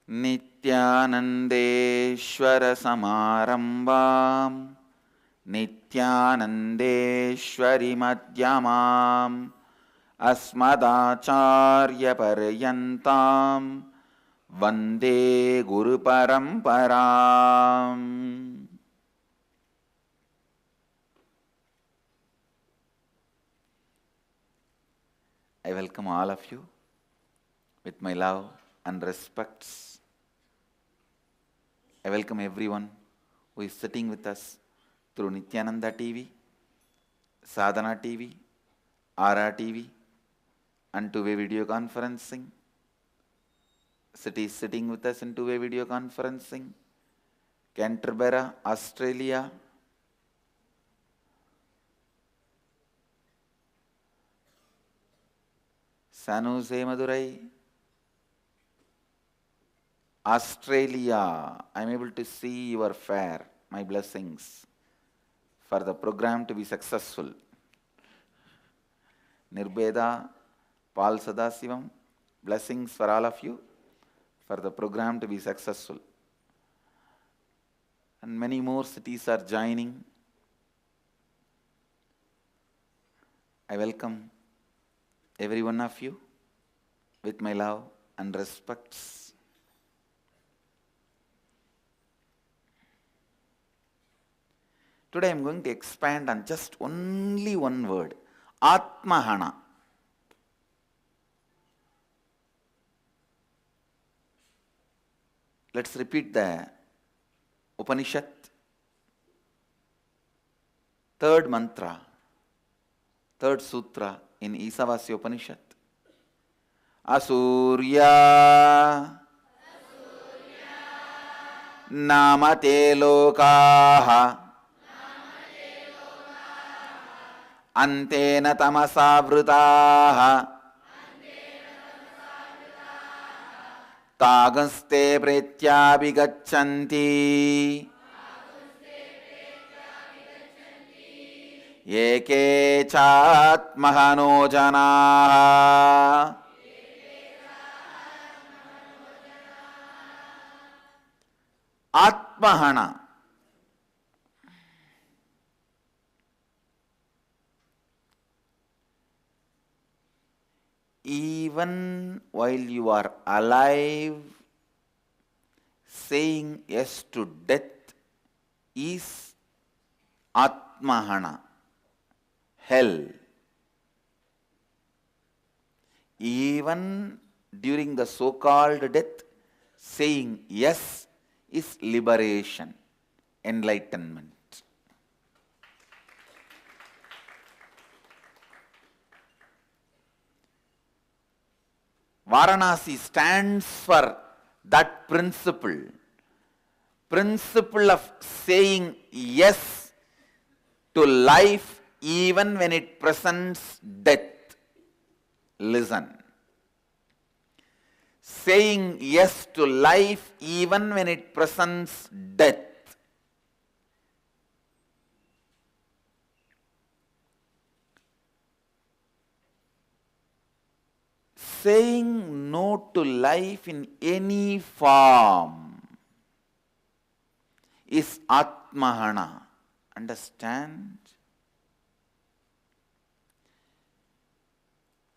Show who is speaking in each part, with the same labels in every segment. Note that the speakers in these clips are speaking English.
Speaker 1: नित्यानन्देश्वर समारम्भां नित्यानन्देश्वरि मध्यमाम् अस्मदाचार्यपर्यन्तां वन्दे गुरुपरम्पराम्. I welcome all of you with my love and respects. I welcome everyone who is sitting with us through Nityananda TV, Sadhana TV, Ara TV, and two-way video conferencing. Cities sitting with us in two-way video conferencing. Canterbury, Australia. San Jose, Madurai. Australia. I am able to see your fair. My blessings for the program to be successful. Nirbeda, Paul Sadasivam, blessings for all of you for the program to be successful. And many more cities are joining. I welcome every one of you with my love and respects. Today I am going to expand on just only one word, cātma-hano. Let's repeat the Upanishad, third mantra, third sutra in Isha Upanishad. Asuryā nāme lokā andhena tamasā'vṛtāḥ tāṁs pretyābhigacchanti eke cātma-hano janāḥ. Cātma-hano. Even while you are alive, saying yes to death is cātma-hano, hell. Even during the so-called death, saying yes is liberation, enlightenment. Varanasi stands for that principle of saying yes to life even when it presents death. Listen. Saying yes to life even when it presents death. Saying no to life in any form is cātma-hano. Understand?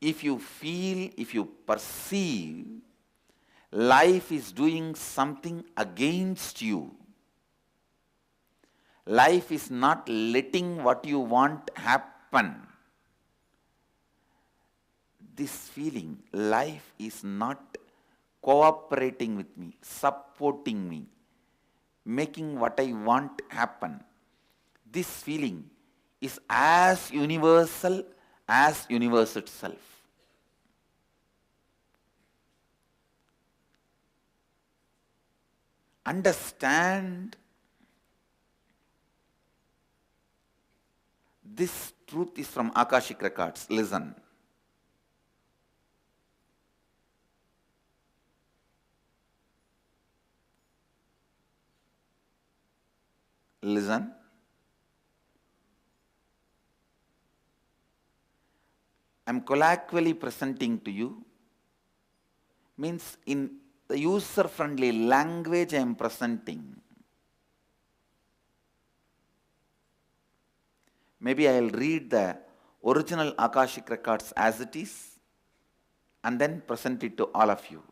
Speaker 1: If you feel, if you perceive life is doing something against you, life is not letting what you want happen, this feeling, life is not cooperating with me, supporting me, making what I want happen, this feeling is as universal as universe itself. Understand this truth is from Akashic records. Listen. Listen. I am colloquially presenting to you, means in the user-friendly language I am presenting. Maybe I will read the original Akashic records as it is and then present it to all of you.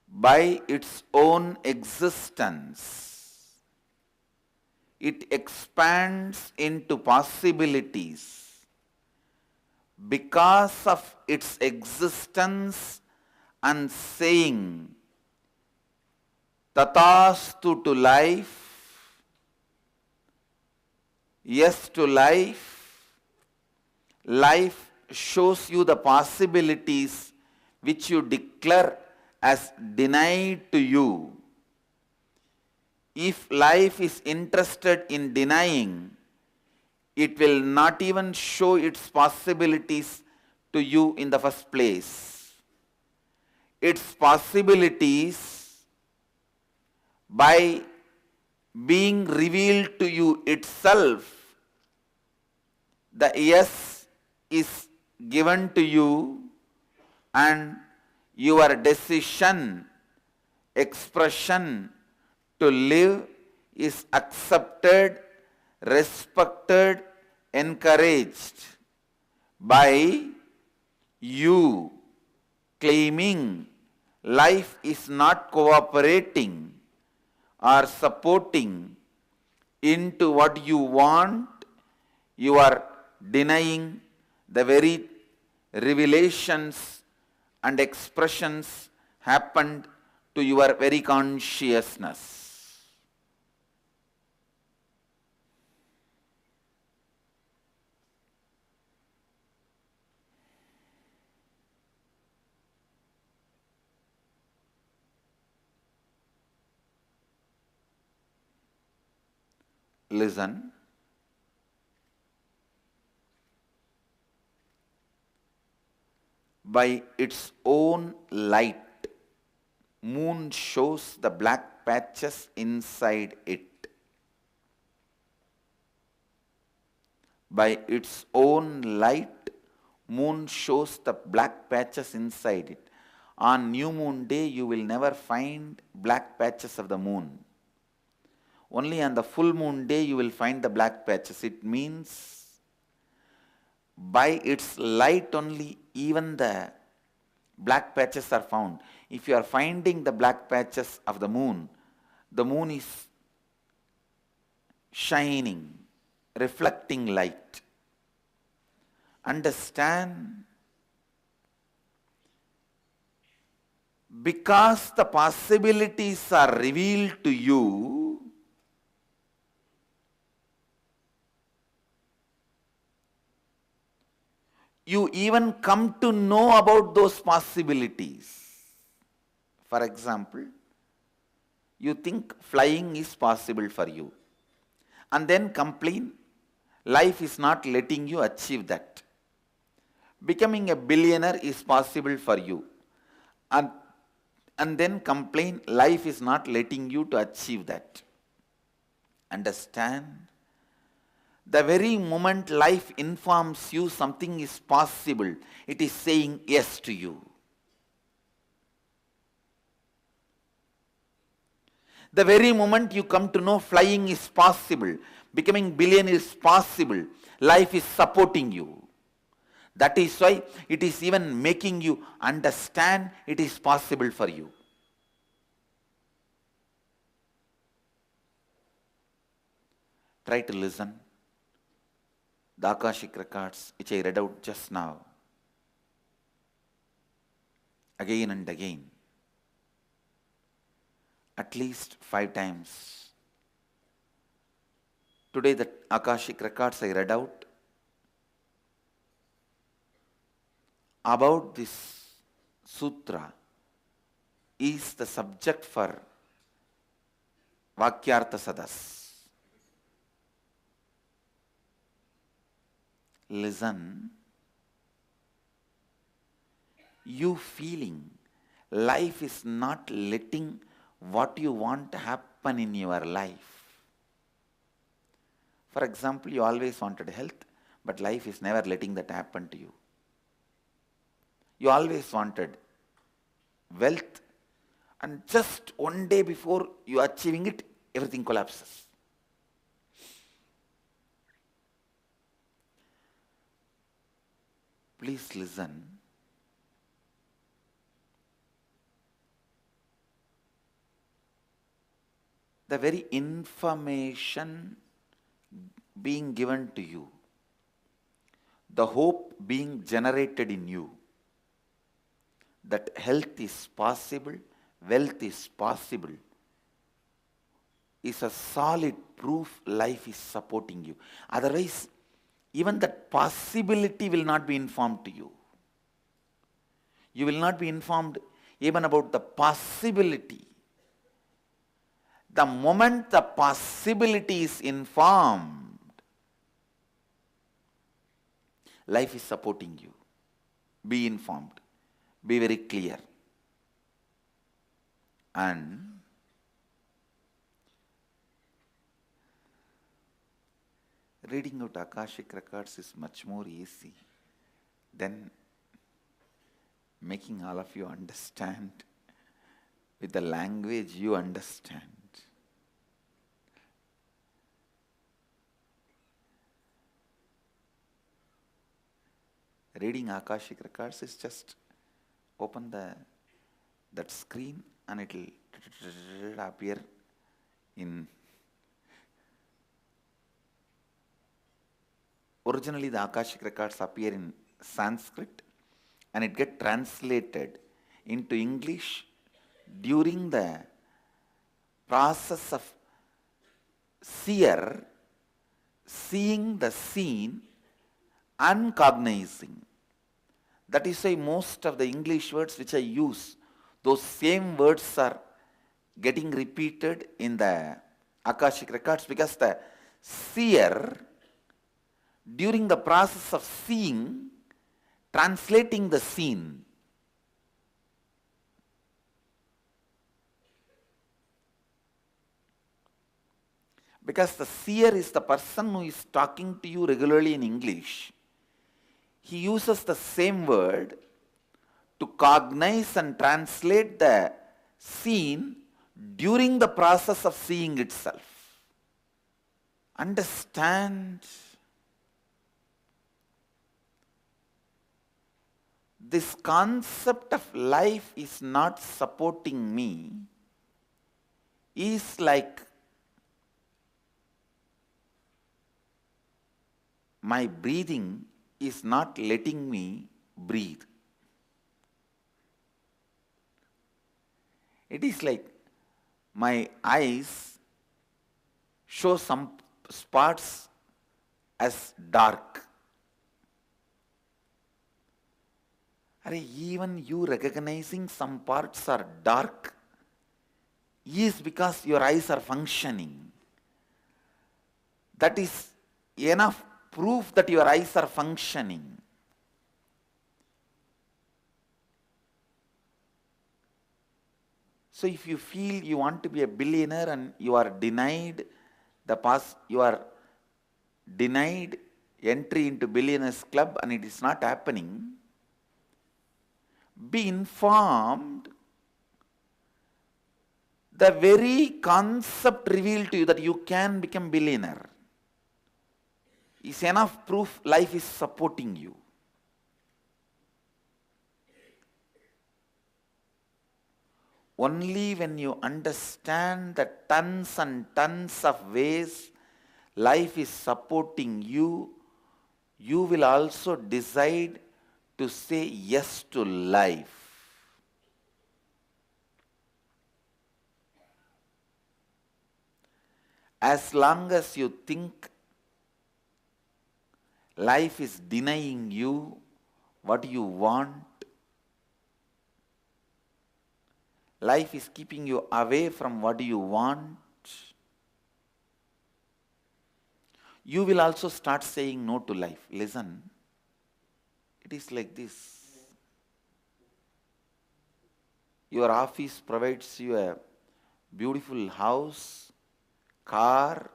Speaker 1: By its own existence, it expands into possibilities. Because of its existence and saying Tathastu to life, yes to life, life shows you the possibilities which you declare as denied to you. If life is interested in denying, it will not even show its possibilities to you in the first place. Its possibilities, by being revealed to you itself, the yes is given to you and your decision, expression to live is accepted, respected, encouraged by you claiming life is not cooperating or supporting into what you want. You are denying the very revelations and expressions happened to your very consciousness. Listen. By its own light, moon shows the black patches inside it. By its own light, moon shows the black patches inside it. On new moon day, you will never find black patches of the moon. Only on the full moon day, you will find the black patches. It means by its light only, even the black patches are found. If you are finding the black patches of the moon is shining, reflecting light. Understand? Because the possibilities are revealed to you, you even come to know about those possibilities. For example, you think flying is possible for you and then complain life is not letting you achieve that. Becoming a billionaire is possible for you and then complain life is not letting you to achieve that. Understand? The very moment life informs you something is possible, it is saying yes to you. The very moment you come to know flying is possible, becoming billionaire is possible, life is supporting you. That is why it is even making you understand it is possible for you. Try to listen. The Akashic records which I read out just now, again and again, at least 5 times. Today the Akashic records I read out about this sutra is the subject for Vakyartha Sadas. Listen, you feeling life is not letting what you want to happen in your life. For example, you always wanted health, but life is never letting that happen to you. You always wanted wealth, and just one day before you are achieving it, everything collapses. Please listen. The very information being given to you, the hope being generated in you, that health is possible, wealth is possible, is a solid proof life is supporting you. Otherwise, even that possibility will not be informed to you. You will not be informed even about the possibility. The moment the possibility is informed, life is supporting you. Be informed. Be very clear. And reading out Akashic records is much more easy than making all of you understand with the language you understand. Reading Akashic records is just open that screen and it will appear in. Originally the Akashic records appear in Sanskrit and it gets translated into English during the process of seer seeing the scene and cognizing. That is why most of the English words which I use, those same words are getting repeated in the Akashic records, because the seer, during the process of seeing, translating the scene, because the seer is the person who is talking to you regularly in English, he uses the same word to cognize and translate the scene during the process of seeing itself. Understand? This concept of life is not supporting me is like my breathing is not letting me breathe. It is like my eyes show some spots as dark. Even you recognizing some parts are dark is because your eyes are functioning. That is enough proof that your eyes are functioning. So if you feel you want to be a billionaire and you are denied entry into billionaires club and it is not happening, be informed. The very concept revealed to you that you can become billionaire is enough proof life is supporting you. Only when you understand the tons and tons of ways life is supporting you, you will also decide to say yes to life. As long as you think life is denying you what you want, life is keeping you away from what you want, you will also start saying no to life. Listen, it is like this. Your office provides you a beautiful house, car,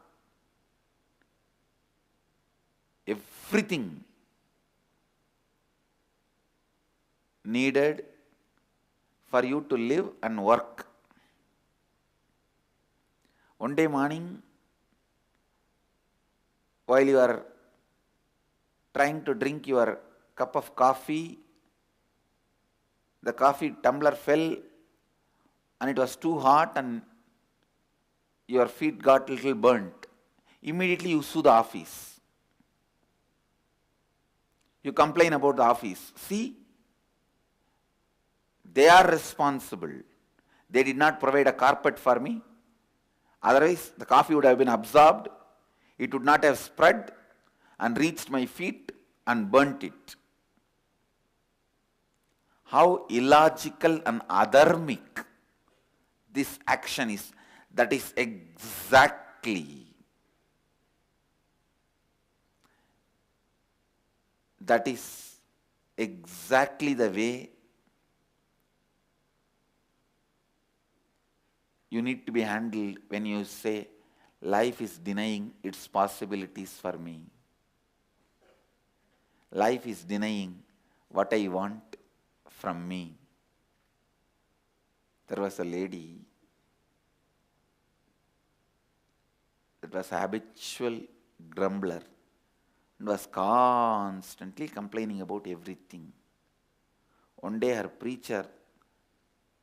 Speaker 1: everything needed for you to live and work. One day morning, while you are trying to drink your cup of coffee, the coffee tumbler fell and it was too hot and your feet got a little burnt. Immediately you sue the office. You complain about the office. See, they are responsible. They did not provide a carpet for me. Otherwise, the coffee would have been absorbed. It would not have spread and reached my feet and burnt it. How illogical and adharmic this action is. That is exactly the way you need to be handled when you say, life is denying its possibilities for me. Life is denying what I want from me. There was a lady that was a habitual grumbler and was constantly complaining about everything. One day her preacher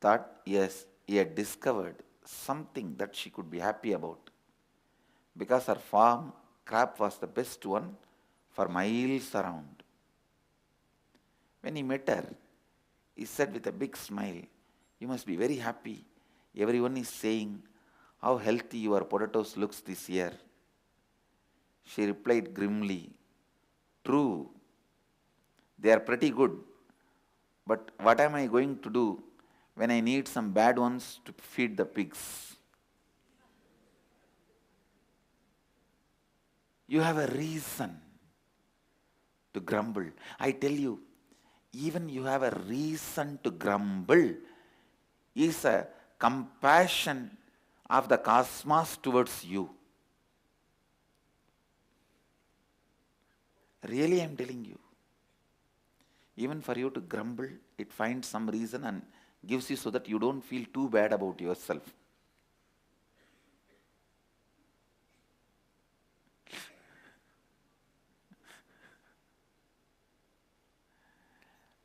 Speaker 1: thought, yes, he had discovered something that she could be happy about, because her farm crop was the best one for miles around. When he met her, he said with a big smile, "You must be very happy. Everyone is saying how healthy your potatoes looks this year." She replied grimly, "True, they are pretty good, but what am I going to do when I need some bad ones to feed the pigs?" You have a reason to grumble. I tell you, even you have a reason to grumble is a compassion of the cosmos towards you. Really, I am telling you. Even for you to grumble, it finds some reason and gives you so that you don't feel too bad about yourself.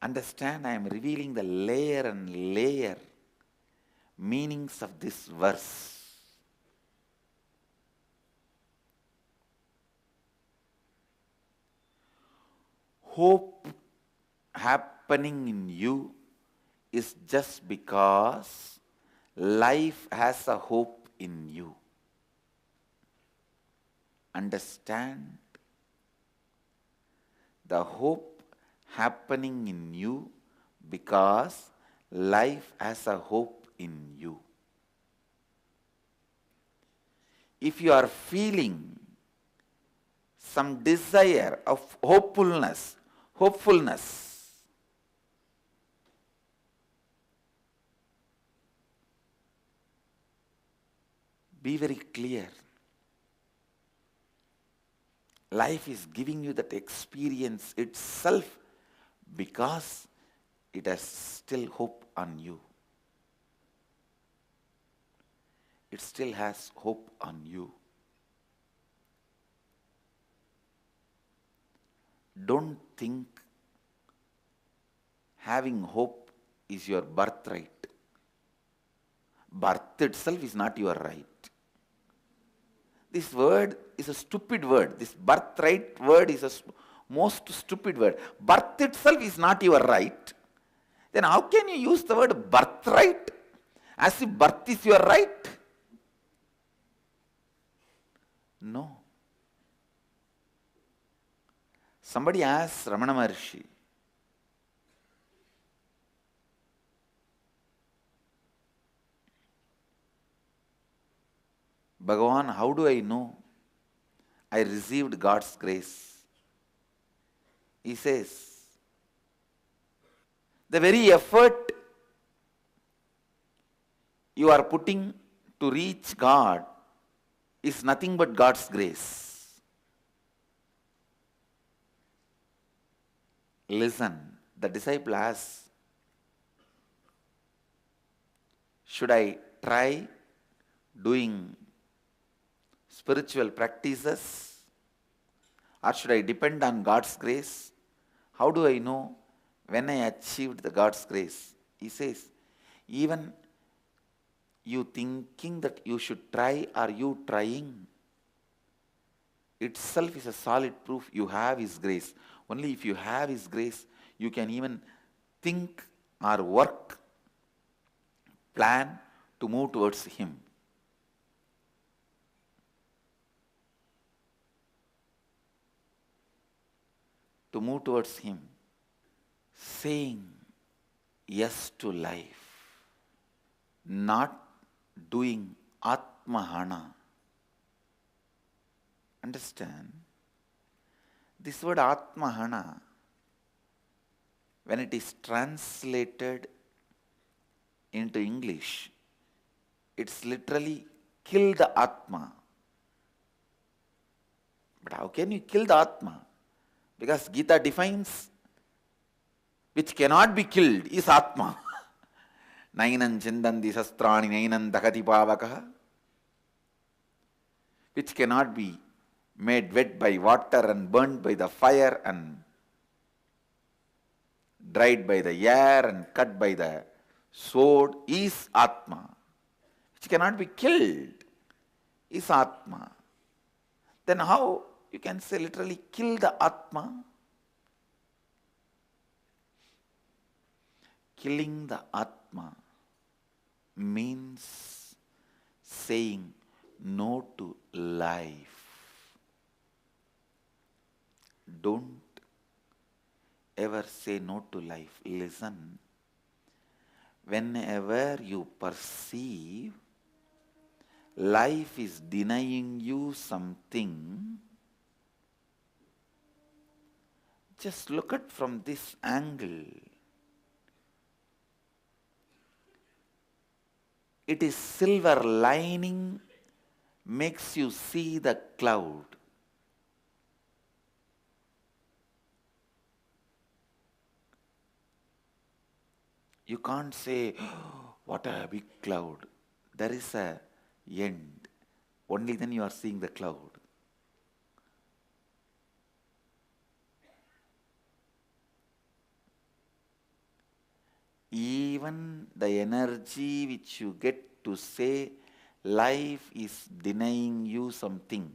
Speaker 1: Understand, I am revealing the layer and layer meanings of this verse. Hope happening in you is just because life has a hope in you. Understand? The hope happening in you because life has a hope in you. If you are feeling some desire of hopefulness, be very clear. Life is giving you that experience itself because it has still hope on you. It still has hope on you. Don't think having hope is your birthright. Birth itself is not your right. This word is a stupid word. This birthright word is a most stupid word. Birth itself is not your right. Then how can you use the word birthright as if birth is your right? No. Somebody asked Ramana Maharshi, "Bhagavan, how do I know I received God's grace?" He says, the very effort you are putting to reach God is nothing but God's grace. listen. The disciple asks, should I try doing spiritual practices or should I depend on God's grace? How do I know when I achieved the God's grace? He says, even you thinking that you should try or you trying itself is a solid proof you have His grace. Only if you have His grace, you can even think or work, plan to move towards Him. To move towards Him. Saying yes to life, not doing cātma-hano. Understand? This word cātma-hano, when it is translated into English, it's literally kill the Atma. But how can you kill the Atma? Because Gita defines which cannot be killed is Atma. Nainam chindanti sastrani nainam dakati pavakaha. Which cannot be made wet by water and burnt by the fire and dried by the air and cut by the sword is Atma. Which cannot be killed is Atma. Then how you can say literally kill the Atma? Killing the Atma means saying no to life. Don't ever say no to life. Listen. Whenever you perceive life is denying you something, just look at from this angle. It is silver lining makes you see the cloud. You can't say, oh, what a big cloud. There is a end. Only then you are seeing the cloud. Even the energy which you get to say life is denying you something,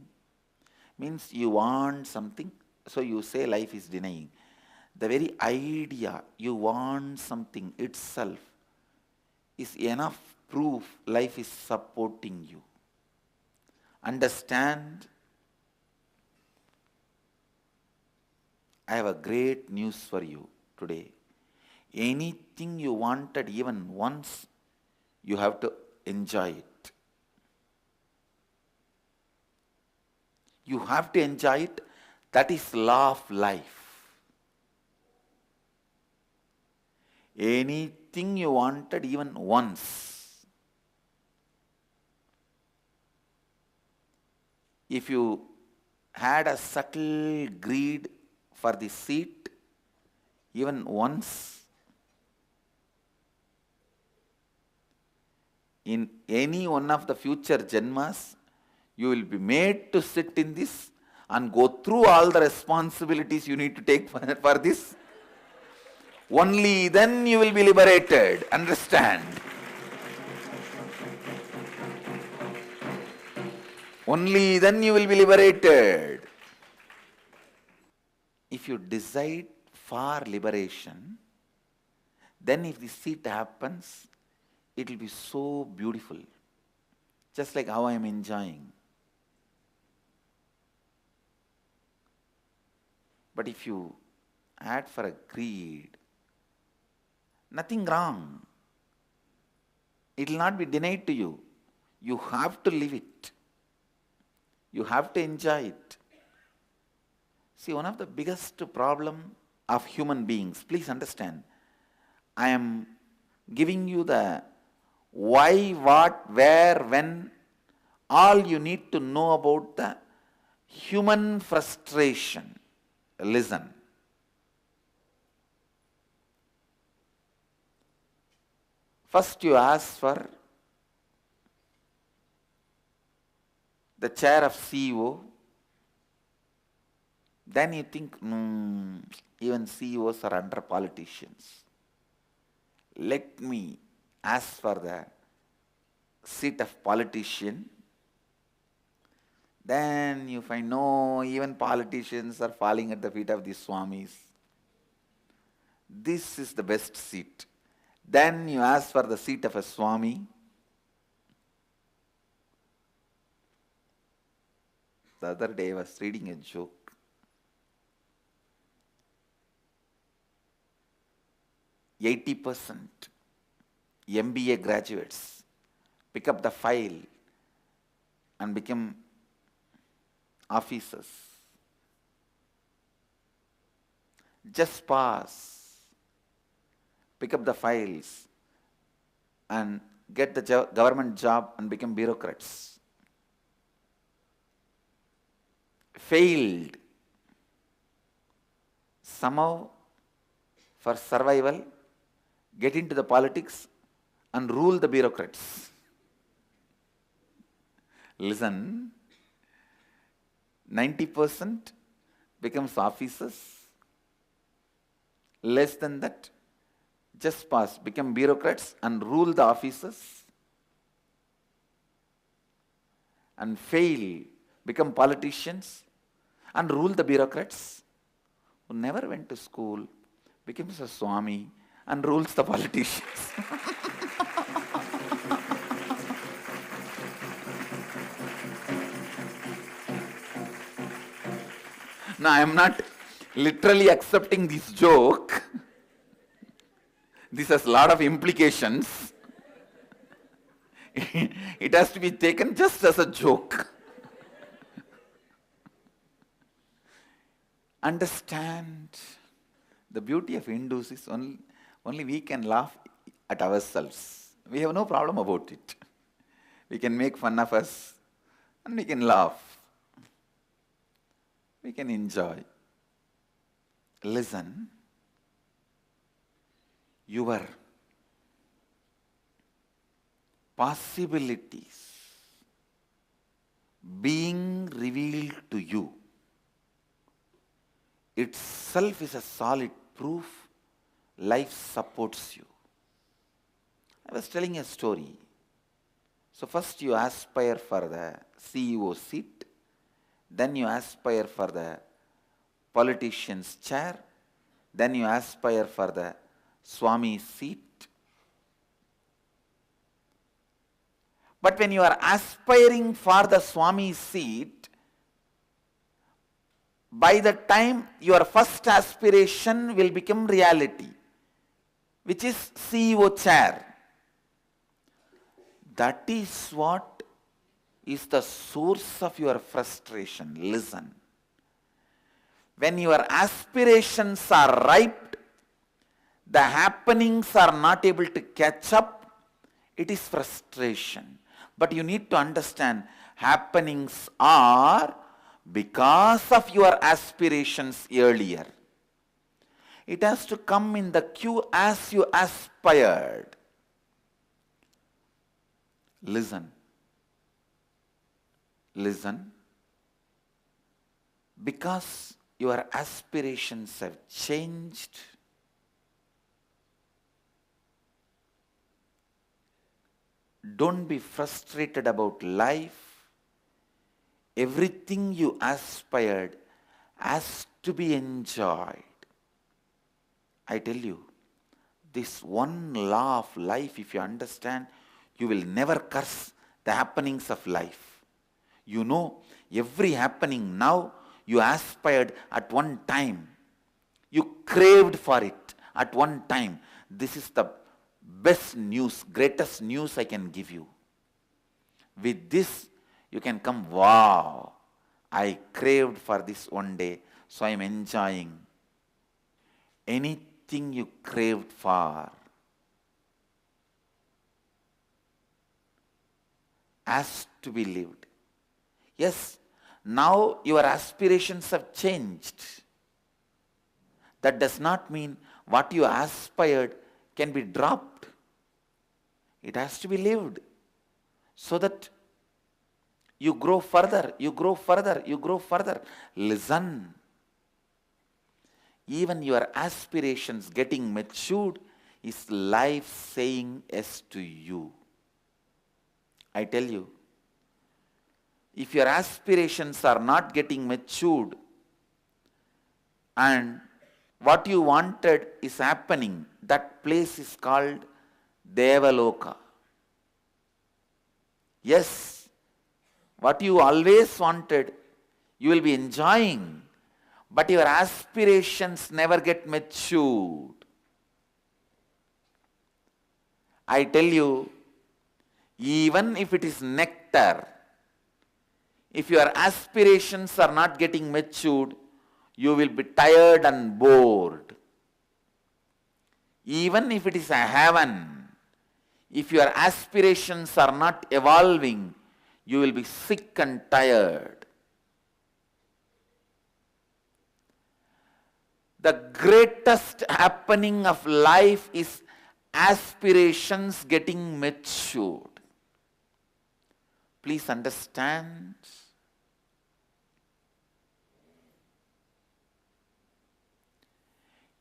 Speaker 1: means you want something, so you say life is denying. The very idea you want something itself is enough proof life is supporting you. Understand? I have a great news for you today. Anything you wanted even once, you have to enjoy it. You have to enjoy it. That is law of life. Anything you wanted even once, if you had a subtle greed for the seat even once, in any one of the future janmas, you will be made to sit in this and go through all the responsibilities you need to take for this. Only then you will be liberated. Understand? Only then you will be liberated. If you decide for liberation, then if the seat happens, it will be so beautiful. Just like how I am enjoying. But if you add for a greed, nothing wrong. It will not be denied to you. You have to live it. You have to enjoy it. See, one of the biggest problem of human beings, please understand, I am giving you the why, what, where, when, all you need to know about the human frustration. Listen. First you ask for the chair of CEO, then you think, even CEOs are under politicians. Let me ask for the seat of politician. Then you find, no, even politicians are falling at the feet of these swamis. This is the best seat. Then you ask for the seat of a swami. The other day I was reading a joke. %80 MBA graduates pick up the file and become officers. Just pass, pick up the files and get the government job and become bureaucrats. Failed. Somehow, for survival, get into the politics and rule the bureaucrats. Listen, 90% becomes officers. Less than that, just pass, become bureaucrats and rule the officers. And fail, become politicians and rule the bureaucrats. Who never went to school, becomes a swami and rules the politicians. Now, I am not literally accepting this joke. This has a lot of implications. It has to be taken just as a joke. Understand, the beauty of Hindus is only we can laugh at ourselves. We have no problem about it. We can make fun of us and we can laugh. We can enjoy. Listen, your possibilities being revealed to you itself is a solid proof life supports you. I was telling a story. So first you aspire for the CEO seat, then you aspire for the politician's chair, then you aspire for the Swami seat. But when you are aspiring for the Swami seat, by the time your first aspiration will become reality, which is CEO chair. That is what is the source of your frustration. Listen. When your aspirations are ripe, the happenings are not able to catch up, it is frustration. But you need to understand, happenings are because of your aspirations earlier. It has to come in the queue as you aspired. Listen. Listen. Because your aspirations have changed, don't be frustrated about life. Everything you aspired has to be enjoyed. I tell you, this one law of life, if you understand, you will never curse the happenings of life. You know, every happening now, you aspired at one time. You craved for it at one time. This is the best news, greatest news I can give you. With this, you can come, wow, I craved for this one day, so I am enjoying. Anything you craved for has to be lived. Yes, now your aspirations have changed. That does not mean what you aspired can be dropped. It has to be lived so that you grow further, you grow further, you grow further. Listen. Even your aspirations getting matured is life saying yes to you. I tell you, if your aspirations are not getting matured and what you wanted is happening, that place is called Devaloka. Yes, what you always wanted, you will be enjoying, but your aspirations never get matured. I tell you, even if it is nectar, if your aspirations are not getting matured, you will be tired and bored. Even if it is a heaven, if your aspirations are not evolving, you will be sick and tired. The greatest happening of life is aspirations getting matured. Please understand.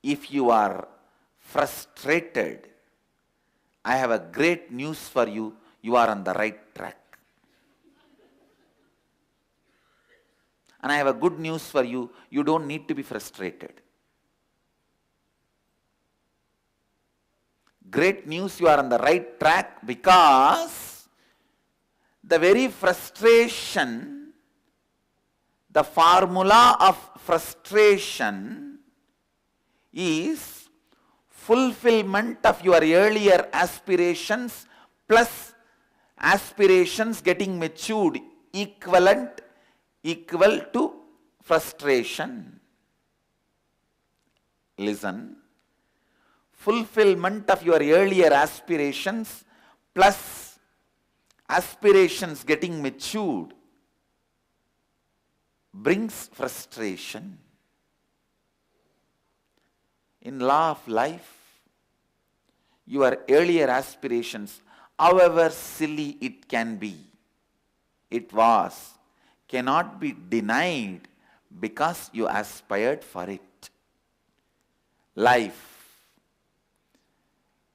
Speaker 1: If you are frustrated, I have a great news for you. You are on the right track. And I have a good news for you. You don't need to be frustrated. Great news, you are on the right track, because the very frustration, the formula of frustration is fulfillment of your earlier aspirations plus aspirations getting matured, equal to frustration. Listen. Fulfillment of your earlier aspirations plus aspirations getting matured brings frustration. In law of life, your earlier aspirations, however silly it can be, cannot be denied because you aspired for it. Life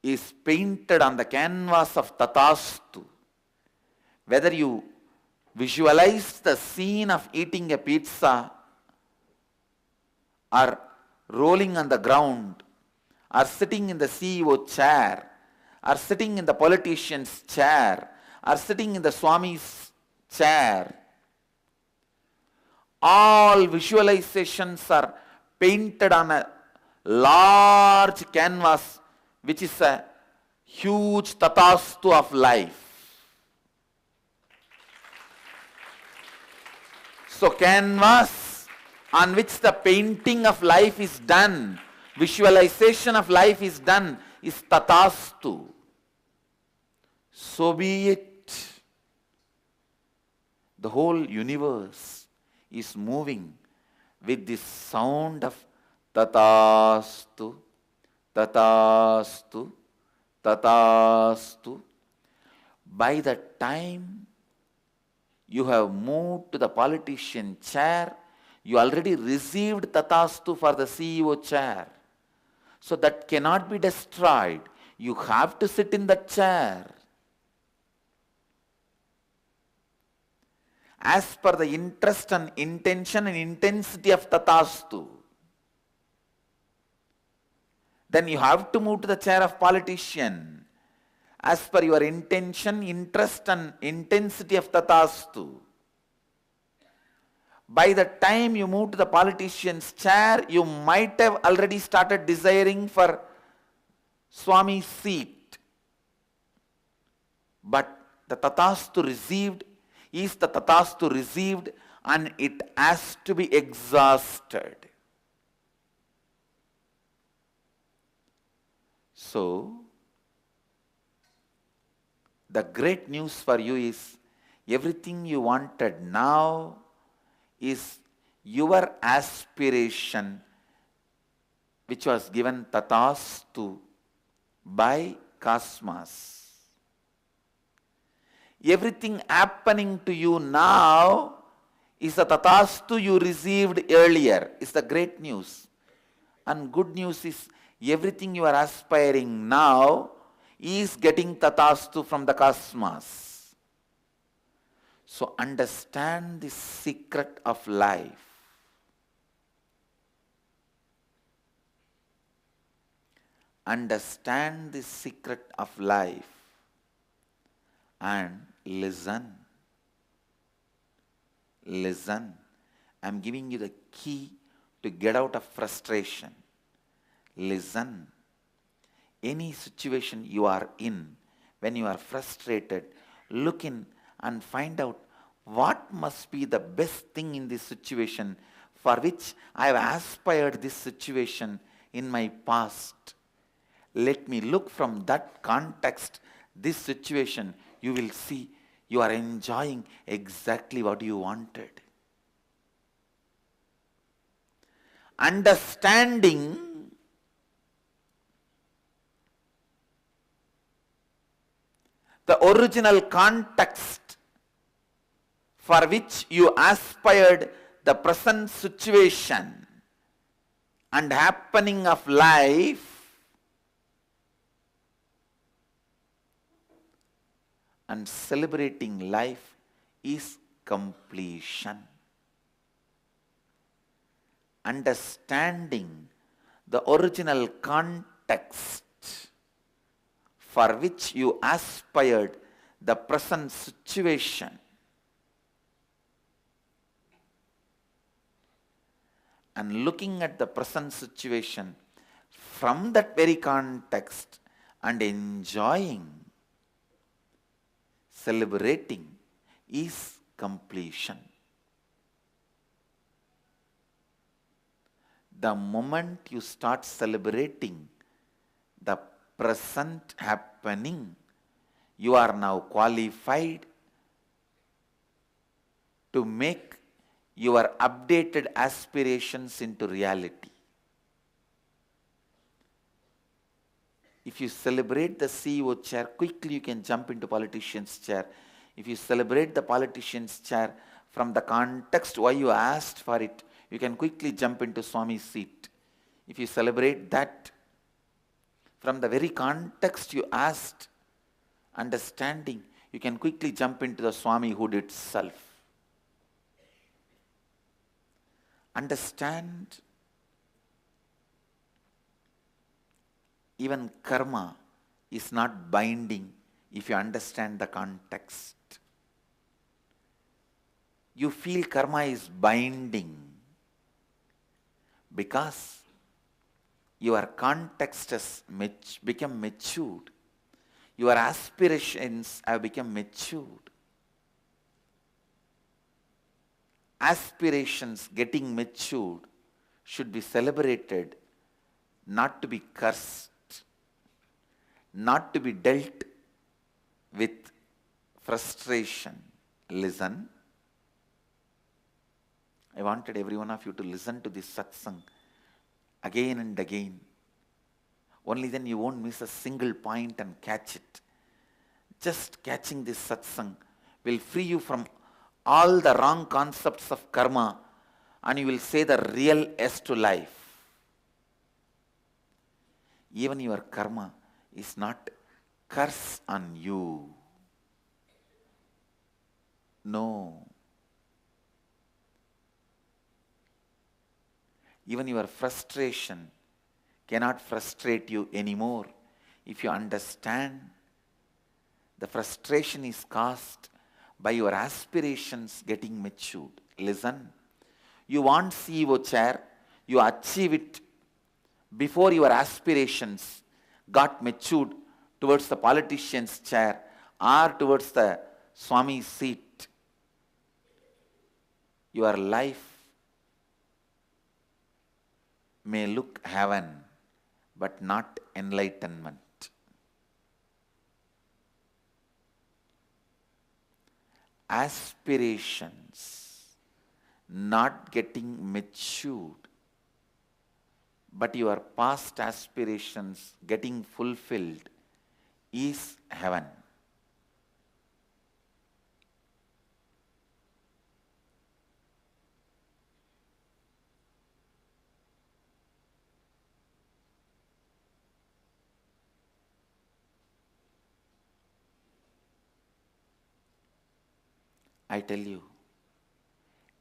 Speaker 1: is painted on the canvas of Tathastu. Whether you visualize the scene of eating a pizza or rolling on the ground or sitting in the CEO chair or sitting in the politician's chair or sitting in the Swami's chair, all visualizations are painted on a large canvas which is a huge Tathastu of life. So canvas on which the painting of life is done, visualization of life is done, is Tathastu. So be it. The whole universe is moving with this sound of Tathastu. Tathastu, Tathastu. By the time you have moved to the politician chair, you already received Tathastu for the CEO chair. So that cannot be destroyed. You have to sit in that chair. As per the interest and intention and intensity of Tathastu, then you have to move to the chair of politician as per your intention, interest and intensity of Tathastu. By the time you move to the politician's chair, you might have already started desiring for Swami's seat. But the Tathastu received is the Tathastu received, and it has to be exhausted. So, the great news for you is everything you wanted now is your aspiration which was given Tathastu by cosmos. Everything happening to you now is the Tathastu you received earlier, is the great news. And good news is everything you are aspiring now is getting Tathastu from the cosmos. So understand the secret of life. Understand the secret of life and listen. Listen. I am giving you the key to get out of frustration. Listen. Any situation you are in, when you are frustrated, look in and find out what must be the best thing in this situation for which I have aspired this situation in my past. Let me look from that context, this situation, you will see you are enjoying exactly what you wanted. Understanding the original context for which you aspired the present situation and happening of life and celebrating life is completion. Understanding the original context for which you aspired the present situation and looking at the present situation from that very context and enjoying, celebrating is completion. The moment you start celebrating the present happening, you are now qualified to make your updated aspirations into reality. If you celebrate the CEO chair, quickly you can jump into politician's chair. If you celebrate the politician's chair from the context why you asked for it, you can quickly jump into Swami's seat. If you celebrate that from the very context you asked, understanding, you can quickly jump into the Swamihood itself. Understand, even karma is not binding if you understand the context. You feel karma is binding because your context has become matured. Your aspirations have become matured. Aspirations getting matured should be celebrated, not to be cursed, not to be dealt with frustration. Listen. I wanted every one of you to listen to this satsang again and again. Only then you won't miss a single point and catch it. Just catching this satsang will free you from all the wrong concepts of karma and you will say the real yes to life. Even your karma is not curse on you. No. Even your frustration cannot frustrate you anymore if you understand the frustration is caused by your aspirations getting matured. Listen, you want CEO chair, you achieve it before your aspirations got matured towards the politician's chair or towards the Swami's seat. Your life may look heaven, but not enlightenment. Aspirations not getting matured, but your past aspirations getting fulfilled is heaven. I tell you,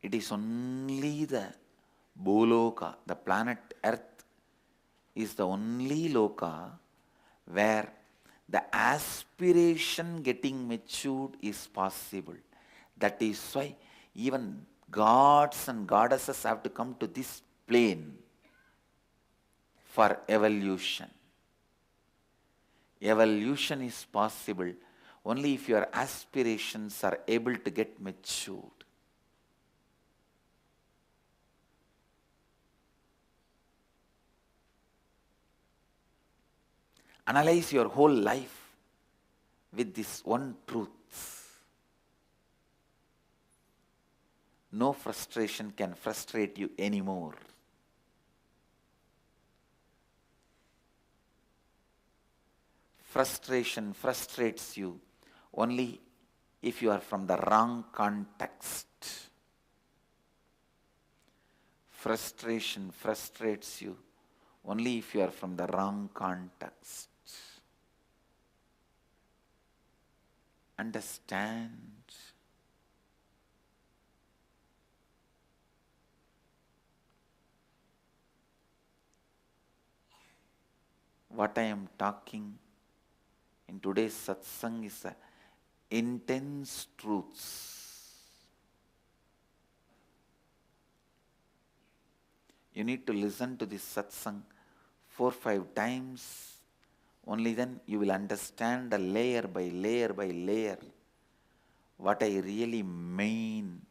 Speaker 1: it is only the Bholoka, the planet Earth, is the only loka where the aspiration getting matured is possible. That is why even gods and goddesses have to come to this plane for evolution. Evolution is possible only if your aspirations are able to get matured. Analyze your whole life with this one truth. No frustration can frustrate you anymore. Frustration frustrates you only if you are from the wrong context. Frustration frustrates you only if you are from the wrong context. Understand. What I am talking in today's satsang is intense truths. You need to listen to this satsang 4-5 times. Only then you will understand the layer by layer by layer what I really mean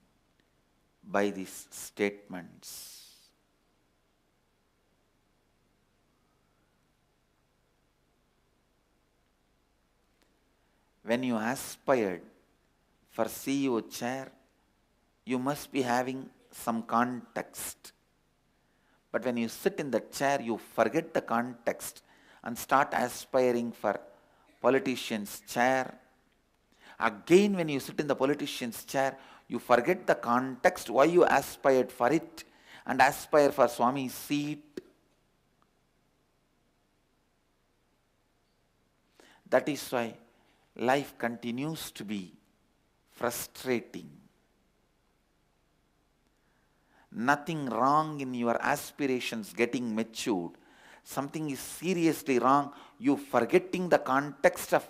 Speaker 1: by these statements. When you aspired for CEO chair, you must be having some context. But when you sit in the chair, you forget the context and start aspiring for politician's chair. Again, when you sit in the politician's chair, you forget the context, why you aspired for it, and aspire for Swami's seat. That is why life continues to be frustrating. Nothing wrong in your aspirations getting matured. Something is seriously wrong. You forgetting the context of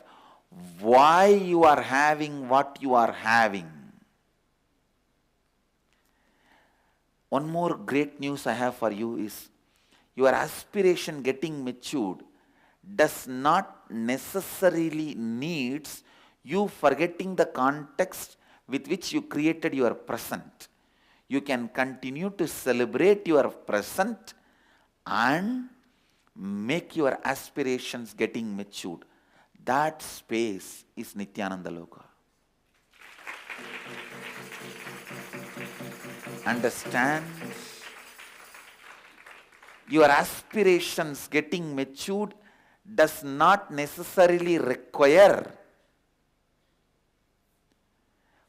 Speaker 1: why you are having what you are having. One more great news I have for you is your aspiration getting matured does not necessarily needs you forgetting the context with which you created your present. You can continue to celebrate your present and make your aspirations getting matured. That space is Nithyananda Loka. Understand? Your aspirations getting matured does not necessarily require.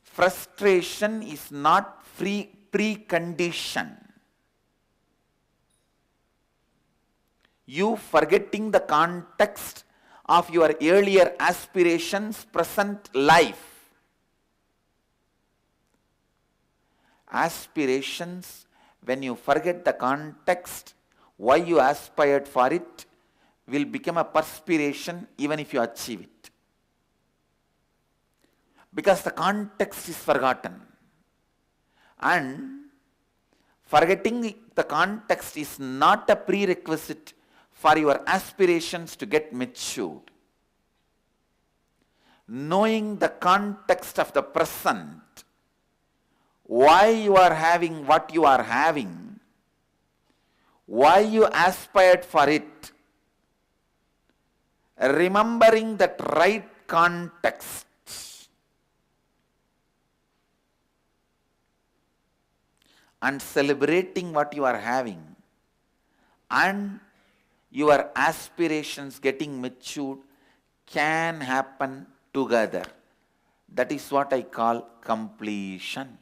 Speaker 1: Frustration is not precondition. You forgetting the context of your earlier aspirations, present life. Aspirations, when you forget the context, why you aspired for it, will become a perspiration even if you achieve it. Because the context is forgotten. And forgetting the context is not a prerequisite for your aspirations to get matured. Knowing the context of the present, why you are having what you are having, why you aspired for it, remembering that right context, and celebrating what you are having, and your aspirations getting matured can happen together. That is what I call completion.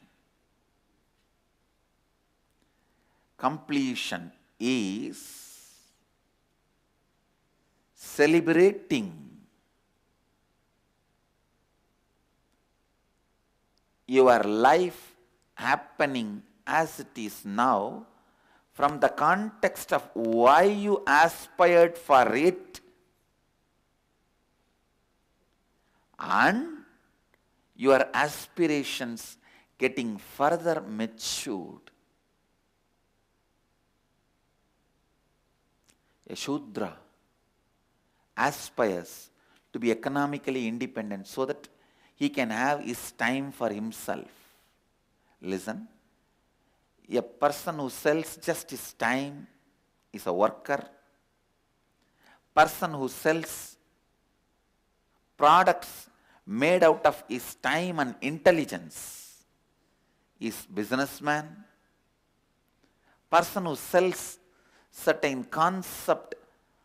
Speaker 1: Completion is celebrating your life happening as it is now from the context of why you aspired for it and your aspirations getting further matured. A Shudra aspires to be economically independent so that he can have his time for himself. Listen, a person who sells just his time is a worker. Person who sells products made out of his time and intelligence is businessman. Person who sells certain concept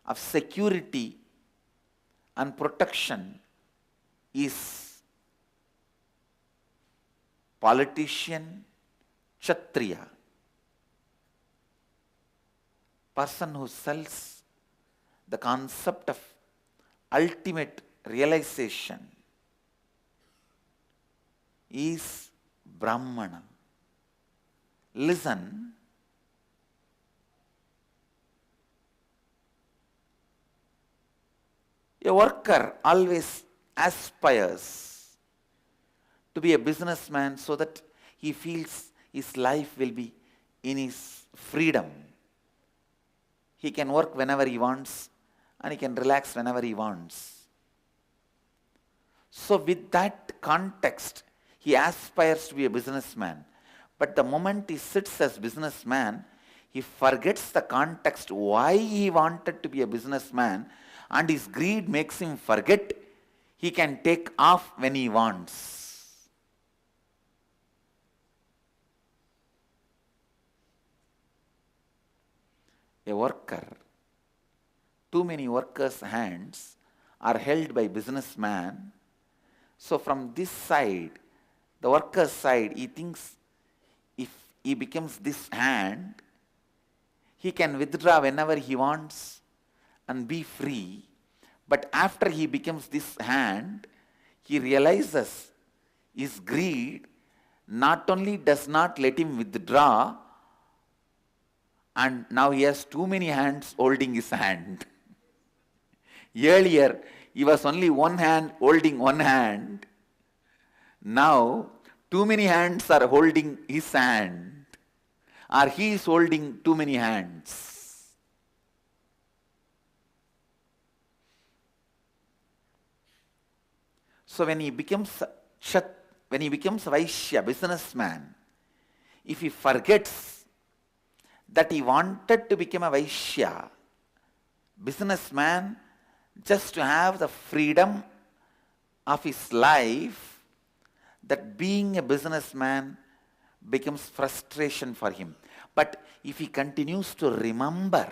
Speaker 1: of security and protection is politician, kshatriya. Person who sells the concept of ultimate realization is brahmana. Listen, a worker always aspires to be a businessman so that he feels his life will be in his freedom. He can work whenever he wants and he can relax whenever he wants. So with that context, he aspires to be a businessman. But the moment he sits as businessman, he forgets the context why he wanted to be a businessman, and his greed makes him forget he can take off when he wants. A worker, too many workers' hands are held by businessman. So from this side, the worker's side, he thinks if he becomes this hand, he can withdraw whenever he wants and be free. But after he becomes this hand, he realizes his greed not only does not let him withdraw, and now he has too many hands holding his hand. Earlier, he was only one hand holding one hand. Now, too many hands are holding his hand, or he is holding too many hands. So when he becomes Vaishya, businessman, if he forgets that he wanted to become a Vaishya, businessman, just to have the freedom of his life, that being a businessman becomes frustration for him. But if he continues to remember,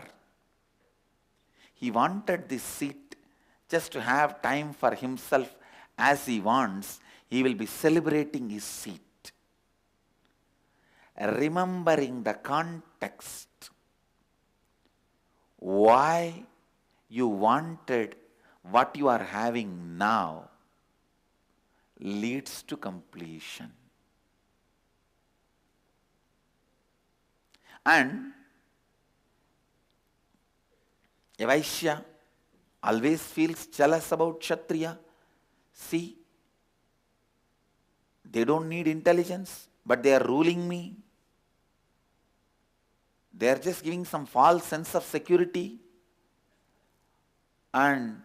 Speaker 1: he wanted this seat just to have time for himself as he wants, he will be celebrating his seat. Remembering the context, why you wanted what you are having now, leads to completion. And a Vaishya always feels jealous about Kshatriya. See, they don't need intelligence, but they are ruling me. They are just giving some false sense of security, and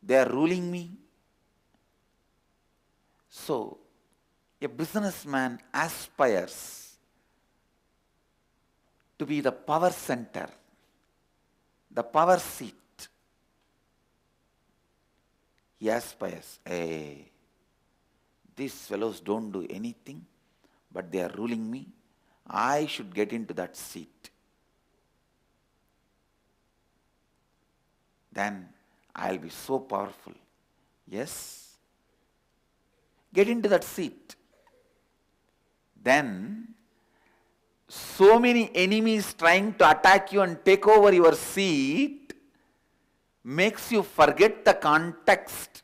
Speaker 1: they are ruling me. So, a businessman aspires to be the power center, the power seat. He aspires, hey, these fellows don't do anything, but they are ruling me. I should get into that seat. Then I'll be so powerful. Yes? Get into that seat. Then so many enemies trying to attack you and take over your seat makes you forget the context.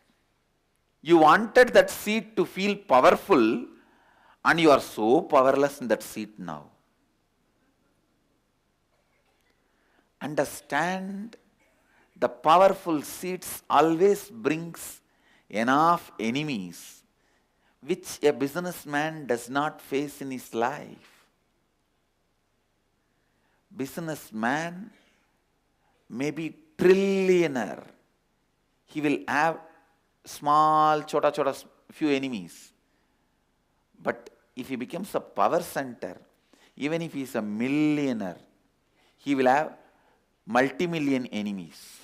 Speaker 1: You wanted that seat to feel powerful, And you are so powerless in that seat now. Understand, the powerful seats always brings enough enemies which a businessman does not face in his life. Businessman may be trillionaire. He will have small, chota, few enemies. But if he becomes a power center, even if he is a millionaire, he will have multi-million enemies.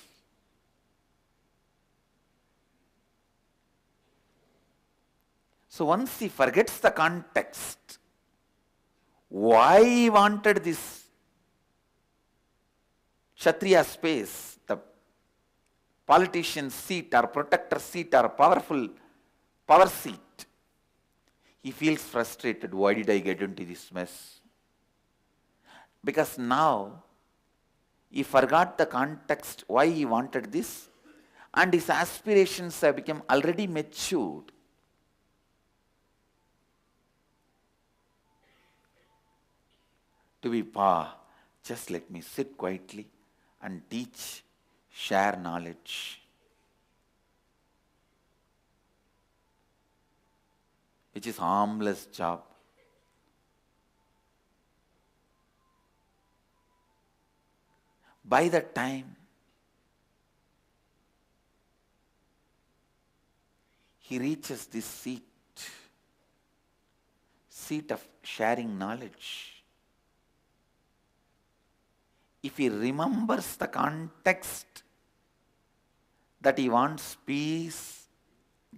Speaker 1: So once he forgets the context, why he wanted this Kshatriya space, the politician seat or protector seat or powerful power seat, he feels frustrated. Why did I get into this mess? Because now he forgot the context why he wanted this, and his aspirations have become already matured. To be just let me sit quietly and teach, share knowledge, which is harmless job. By that time, he reaches this seat of sharing knowledge. If he remembers the context that he wants peace,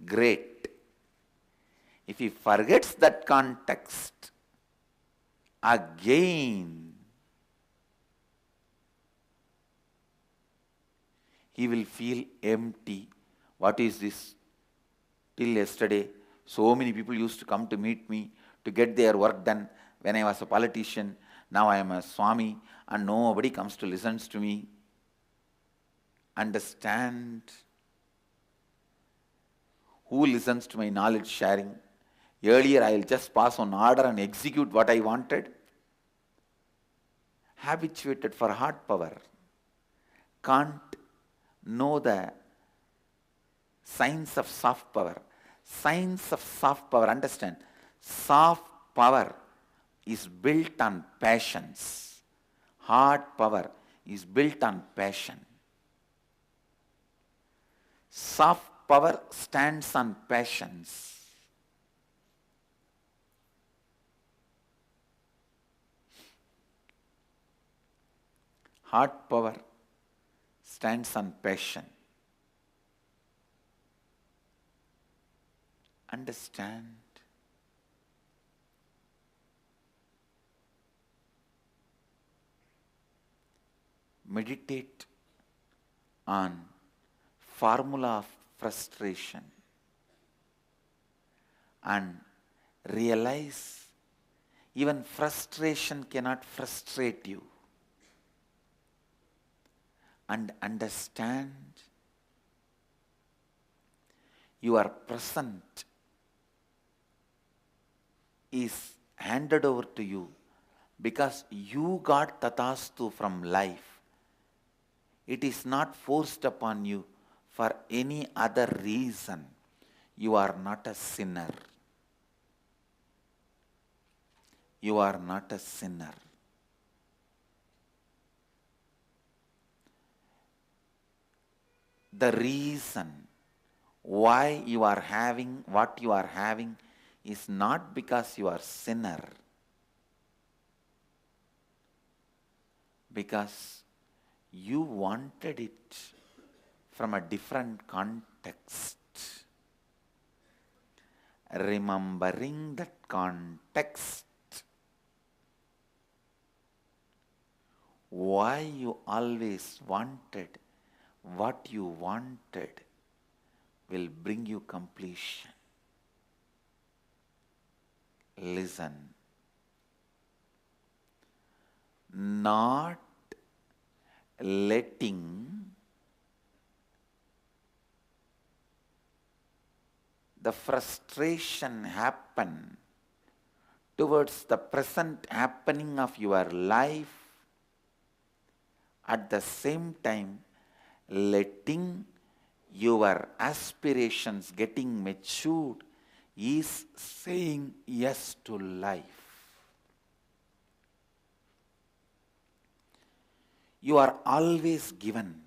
Speaker 1: great. If he forgets that context, again he will feel empty. What is this? Till yesterday, so many people used to come to meet me to get their work done when I was a politician. Now I am a Swami and nobody comes to listen to me. Understand, who listens to my knowledge sharing? Earlier I will just pass on order and execute what I wanted. Habituated for hard power, can't know the science of soft power. Science of soft power, understand, soft power is built on passions. Hard power is built on passion. Soft power stands on passions. Hard power stands on passion. Understand, meditate on formula of frustration and realize even frustration cannot frustrate you. And understand, your present is handed over to you because you got Tathastu from life. It is not forced upon you for any other reason. You are not a sinner. You are not a sinner. The reason why you are having what you are having is not because you are sinner, because you wanted it from a different context. Remembering that context, why you always wanted what you wanted, will bring you completion. Listen. Not letting the frustration happen towards the present happening of your life, at the same time letting your aspirations getting matured is saying yes to life. You are always given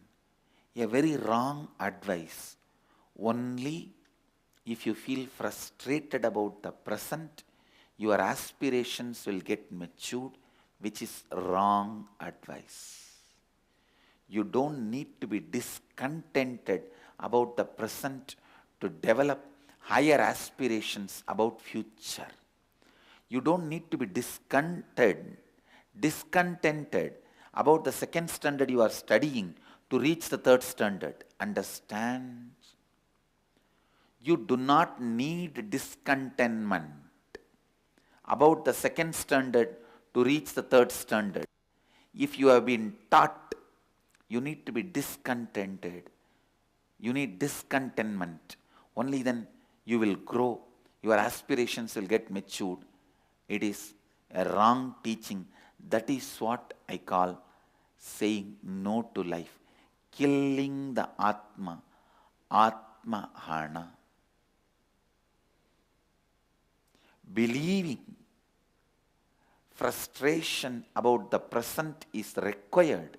Speaker 1: a very wrong advice only if you feel frustrated about the present. Your aspirations will get matured, which is wrong advice. You don't need to be discontented about the present to develop higher aspirations about future. You don't need to be discontented about the second standard you are studying to reach the third standard. Understand? You do not need discontentment about the second standard to reach the third standard. If you have been taught you need to be discontented, you need discontentment, only then you will grow, your aspirations will get matured. It is a wrong teaching. That is what I call saying no to life, killing the Atma, cātma-hano. Believing frustration about the present is required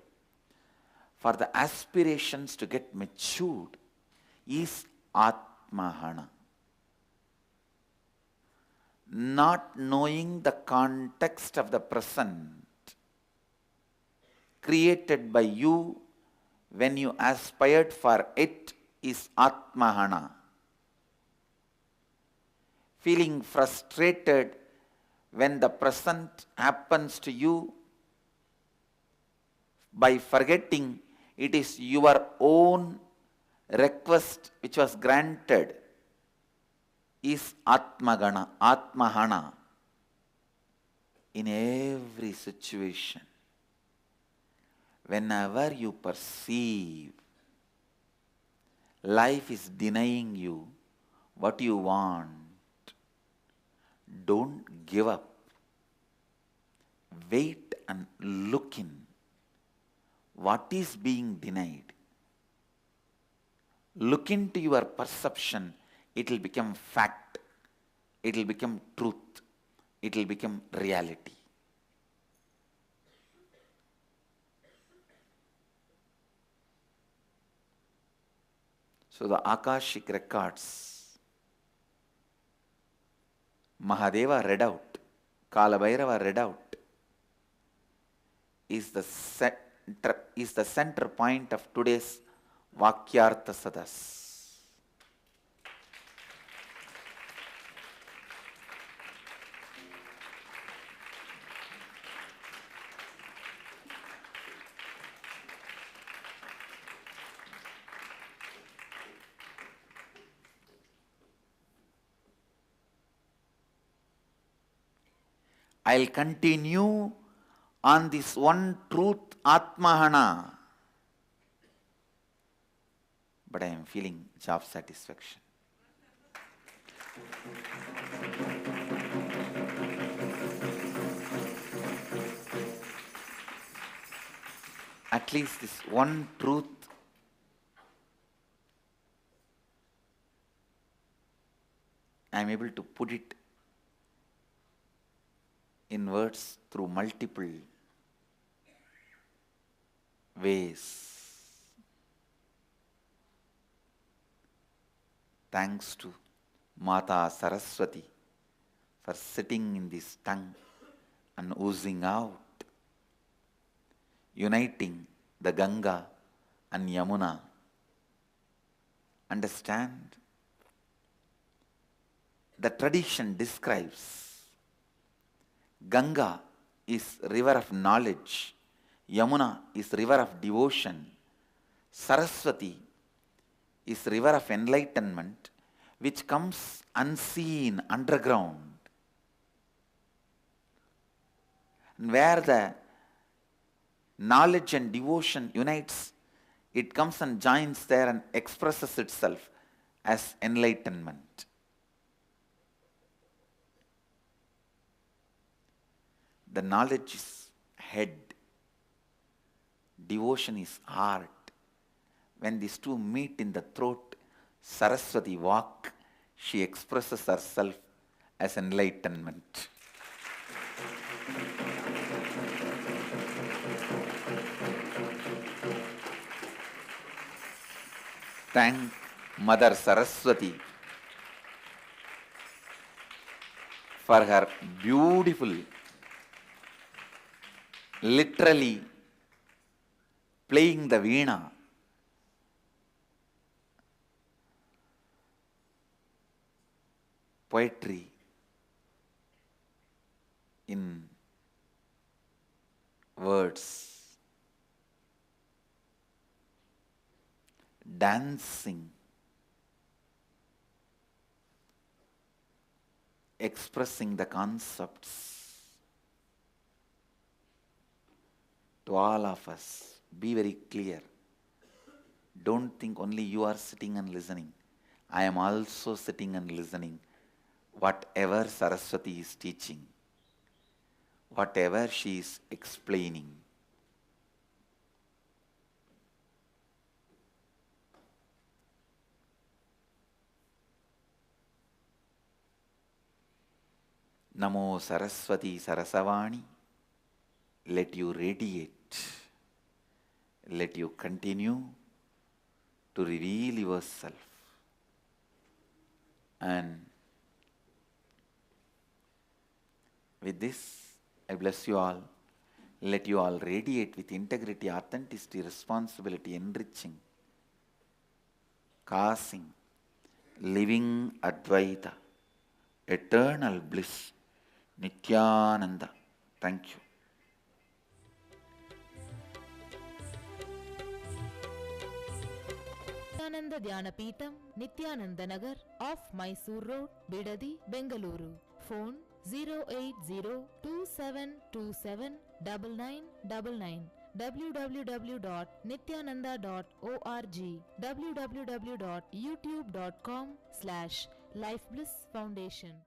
Speaker 1: for the aspirations to get matured is cātma-hano. Not knowing the context of the present created by you when you aspired for it is cātma-hano. Feeling frustrated when the present happens to you by forgetting it is your own request which was granted is cātma-hano. In every situation, whenever you perceive life is denying you what you want, don't give up. Wait and look in. What is being denied? Look into your perception. It will become fact. It will become truth. It will become reality. So the Akashic records, Mahadeva read out, Kalabhairava read out, is the center point of today's Vakyartha Sadas. I'll continue on this one truth, cātma-hano. But I am feeling job satisfaction. At least this one truth I am able to put it in words through multiple ways. Thanks to Mata Saraswati for sitting in this tongue and oozing out, uniting the Ganga and Yamuna. Understand? The tradition describes Ganga is river of knowledge, Yamuna is river of devotion, Saraswati is river of enlightenment, which comes unseen underground. And where the knowledge and devotion unites, it comes and joins there and expresses itself as enlightenment. The knowledge is head, devotion is heart. When these two meet in the throat, Saraswati walk, she expresses herself as enlightenment. Thank Mother Saraswati for her beautiful, literally playing the veena. Poetry in words, dancing, expressing the concepts to all of us. Be very clear. Don't think only you are sitting and listening. I am also sitting and listening. Whatever Saraswati is teaching, whatever she is explaining. Namo Saraswati Sarasavani, let you radiate, let you continue to reveal yourself. And with this, I bless you all. Let you all radiate with integrity, authenticity, responsibility, enriching, causing, living Advaita, eternal bliss, Nithyananda. Thank you.
Speaker 2: Nityananda Dhyanapītam, Nityananda Nagar, off Mysore Road, Bidadi, Bengaluru. Phone 08027279999. www.nityananda.org. www.youtube.com/Life Bliss Foundation.